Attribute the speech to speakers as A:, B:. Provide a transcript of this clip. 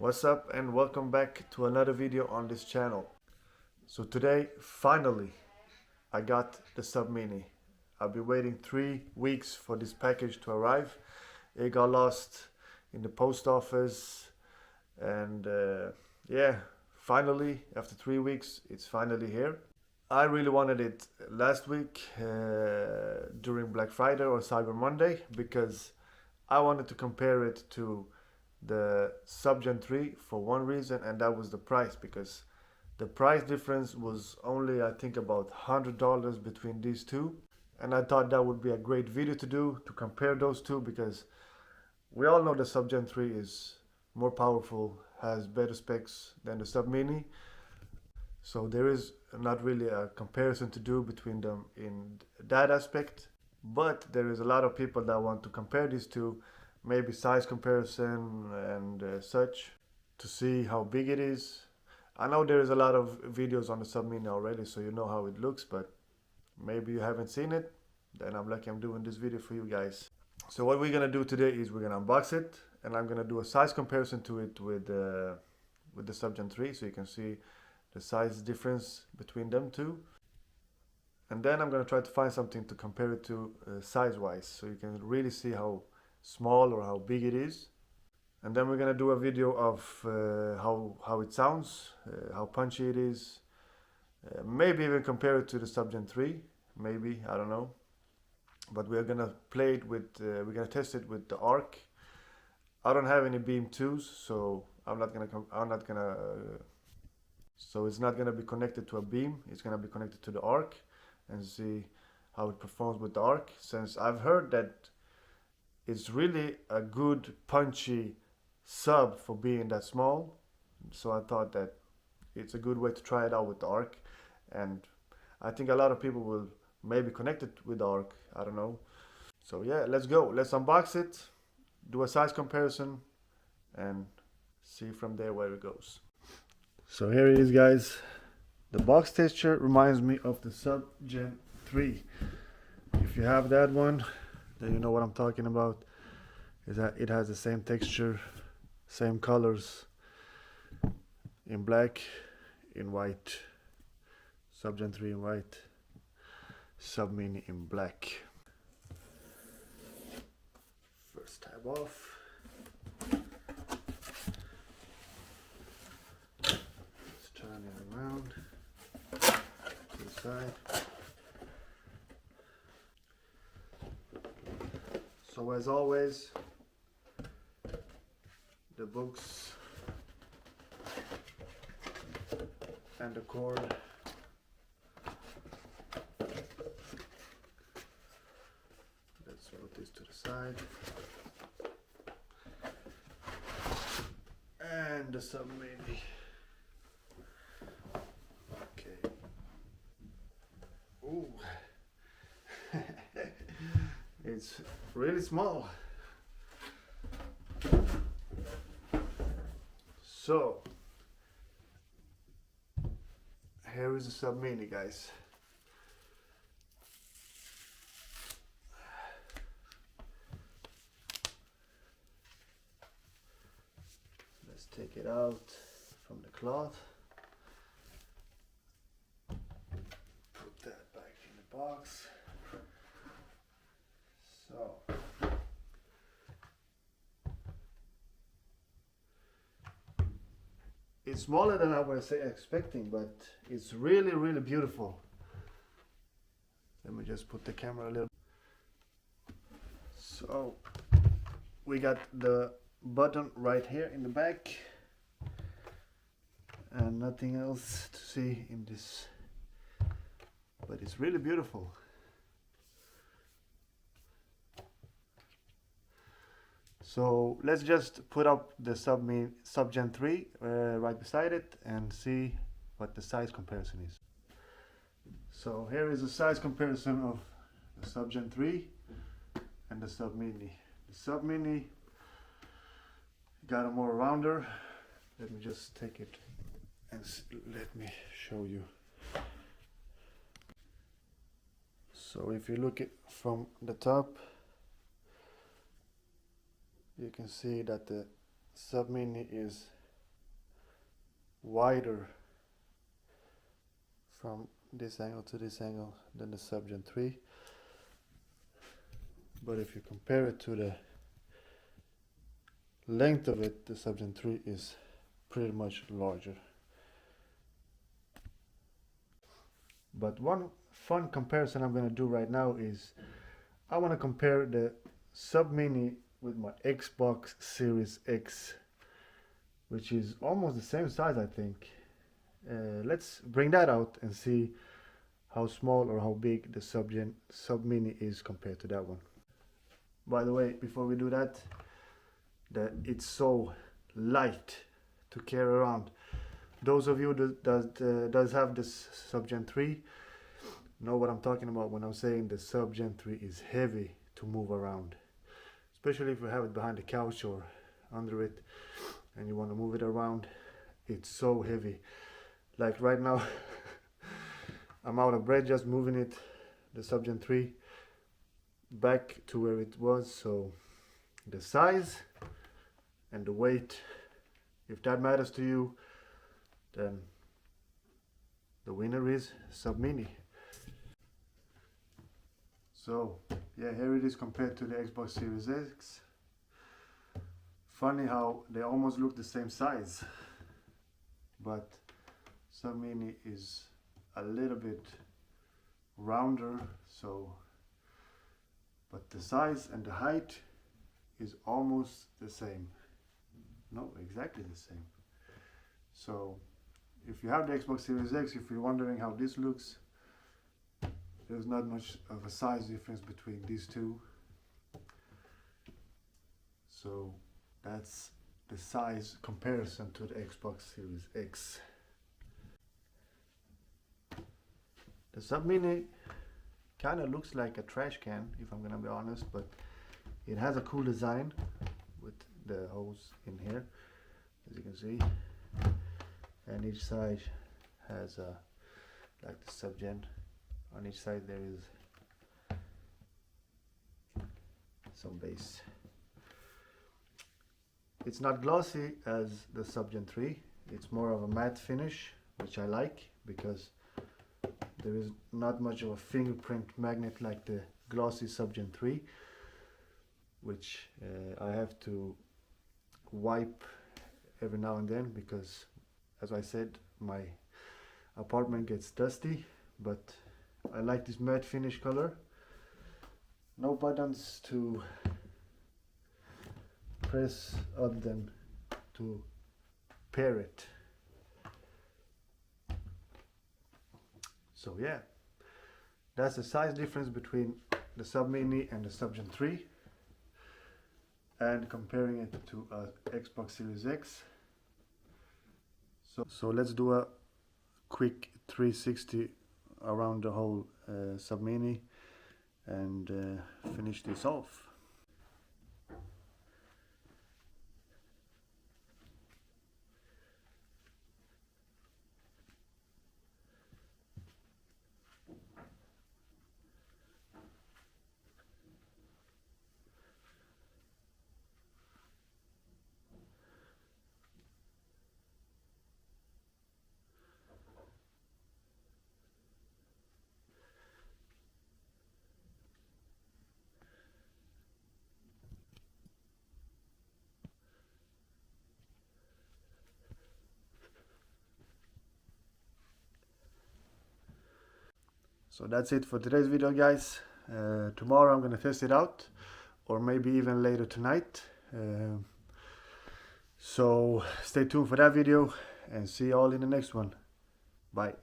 A: What's up and welcome back to another video on this channel. So today, finally, I got the Sub Mini. I've been waiting 3 weeks for this package to arrive. It got lost in the post office and yeah, finally, after 3 weeks, it's finally here. I really wanted it last week during Black Friday or Cyber Monday because I wanted to compare it to the Subgen 3 for one reason, and that was the price, because the price difference was only I think about $100 between these two, and I thought that would be a great video to do, to compare those two, because we all know the Subgen 3 is more powerful, has better specs than the Sub Mini, so there is not really a comparison to do between them in that aspect. But there is a lot of people that want to compare these two, maybe size comparison and such, to see how big it is. I know there is a lot of videos on the Sub Mini already, so you know how it looks, but maybe you haven't seen it. Then I'm lucky I'm doing this video for you guys. So what we're gonna do today is we're gonna unbox it, and I'm gonna do a size comparison to it with the Subgen 3, so you can see the size difference between them two. And then I'm gonna try to find something to compare it to size-wise, so you can really see how small or how big it is. And then we're gonna do a video of how it sounds, how punchy it is, maybe even compare it to the Subgen 3, maybe, I don't know. But we're gonna play it with, we're gonna test it with the ARC. I don't have any Beam 2s, so so it's not gonna be connected to a Beam. It's gonna be connected to the ARC, and see how it performs with the ARC, since I've heard that it's really a good punchy sub for being that small. So I thought that it's a good way to try it out with the ARC, and I think a lot of people will maybe connect it with the ARC, I don't know. So yeah, let's go, let's unbox it, do a size comparison, and see from there where it goes. So here it is, guys. The box texture reminds me of the Subgen 3. If you have that one, then you know what I'm talking about. Is that it has the same texture, same colors, in black, in white. Subgen 3 in white, Sub Mini in black. First tab off. Let's turn it around to the side. So as always, the books and the cord. Let's put this to the side. And the Sub Mini. Okay. Ooh. It's really small. So here is the Sub Mini, guys. Let's take it out from the cloth. Put that back in the box. So it's smaller than I was expecting, but it's really, really beautiful. Let me just put the camera a little. So we got the button right here in the back, and nothing else to see in this, but it's really beautiful. So let's just put up the Subgen 3 right beside it and see what the size comparison is. So here is the size comparison of the Subgen 3 and the Sub Mini. The Sub Mini got a more rounder. Let me just take it and let me show you. So if you look it from the top, you can see that the Sub Mini is wider from this angle to this angle than the Subgen 3, but if you compare it to the length of it, the Subgen 3 is pretty much larger. But one fun comparison I'm going to do right now is I want to compare the Sub Mini with my Xbox Series X, which is almost the same size, I think. Let's bring that out and see how small or how big the Sub Mini is compared to that one. By the way, before we do that, it's so light to carry around. Those of you that does have this Subgen 3 know what I'm talking about when I'm saying the Subgen 3 is heavy to move around, especially if you have it behind the couch or under it and you want to move it around. It's so heavy. Like right now I'm out of breath just moving it, the Subgen 3, back to where it was. So the size and the weight, if that matters to you, then the winner is Sub Mini. So yeah, here it is compared to the Xbox Series X. Funny how they almost look the same size, but Sub Mini is a little bit rounder, so but the size and the height is almost the same. No, exactly the same. So if you have the Xbox Series X, if you're wondering how this looks, there's not much of a size difference between these two. So that's the size comparison to the Xbox Series X. The Sub Mini kind of looks like a trash can, if I'm gonna be honest, but it has a cool design with the hose in here, as you can see, and each side has like the Subgen. On each side there is some base. It's not glossy as the Subgen 3, it's more of a matte finish, which I like because there is not much of a fingerprint magnet like the glossy Subgen 3, which I have to wipe every now and then because, as I said, my apartment gets dusty. But I like this matte finish color. No buttons to press other than to pair it. So yeah, that's the size difference between the Sub Mini and the Subgen 3, and comparing it to a Xbox Series X. So let's do a quick 360 around the whole Sub Mini and finish this off. So that's it for today's video, guys. Tomorrow I'm gonna test it out, or maybe even later tonight. So stay tuned for that video and see you all in the next one. Bye.